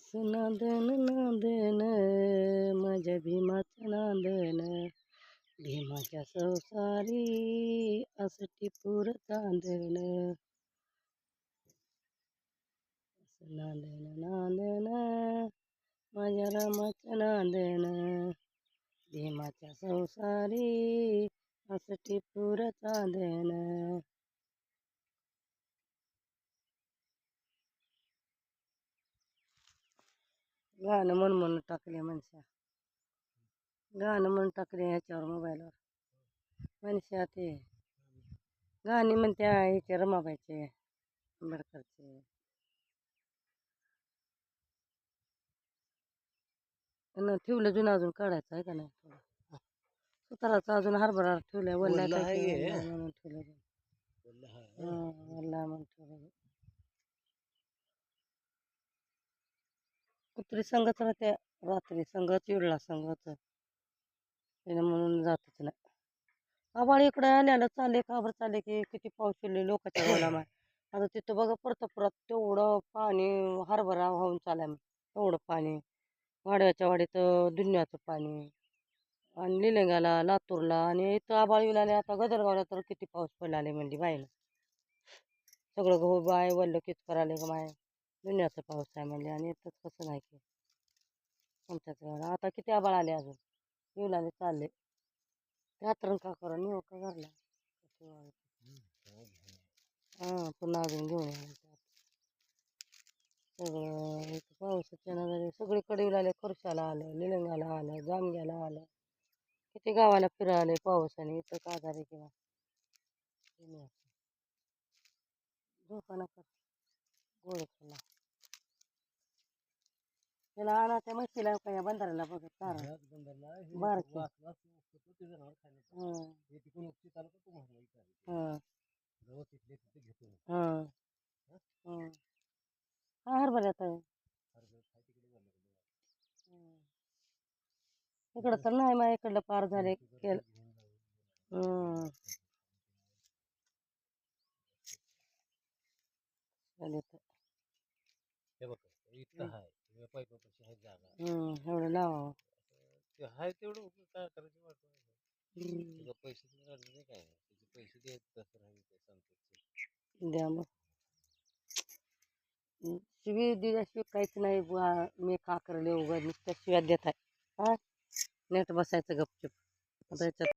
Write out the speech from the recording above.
नांदन नांदन माझ्या भीमाचं नांदन, भीमाच्या संसारी असटी पुर तांदण. नांदन नांदन माझ्या रामाचं नांदन, भीमाच्या संसारी असटी पुर तांदण. गाणं म्हणून टाकले माणसा, गाणं म्हणून टाकले ह्याच्यावर मोबाईलवर. माणसा ते गाणी म्हणते ह्याचे रमाबाईचे, आंबेडकरचे. ठेवलं जुनं अजून काढायचं आहे का नाही थोडं. सुताराचा अजून हरभरा ठेवलाय, वल्ला म्हणून ठेवलं. वल्ला म्हणून ठेवलं. कुत्री संगत राहत्या रात्री, संगत चिडला संगत त्याने म्हणून जातच नाही. आबाळ इकडे आल्याला चालले काबर चालले की किती पाऊस पडले लोकांच्या बोला माय. आता तिथं बघा परतपुरात तेवढं पाणी, हरभरा वाहून चालाय तेवढं पाणी. वाड्याच्या वाडीत दुनियाचं पाणी, आणि निलंग्याला, लातूरला, आणि इथं आबाळ विलाले. आता गदरगावला तर किती पाऊस पडला म्हणली बाईला. सगळं गहू बाय वल्ल किच करायला का माय, दुनियाचा पाऊस आहे म्हणले. आणि इथंच कसं नाही की आमच्याच. आता किती आबाळ आले अजून, विलाले चालले. रात्र का करा निव का घरला. पुन्हा अजून घेऊन यायचं सगळं. पावसाच्या नजरे सगळीकडे विलाले. खुर्शाला आलं, निलंगाला आलं, जामग्याला आलं, किती गावाला फिरायला पावसाने. इथं का झाले किंवा झोपा नका गोळ खाला. त्याला आणा त्या म्हशीला का या बंधाऱ्याला बघत चारा बारकी. हा हरभऱ्यात आहे. इकडं तर नाही, मा इकडलं पार झाले केलं. एवढं लावा तेवढं काय करायचं पैसे द्या मग. शिवी दिल्याशिवाय काहीच नाही बुवा. मी का करले उघड नुसत्या शिव्या देत आहे. हा नेट बसायचं गपचूप. आता याच्यात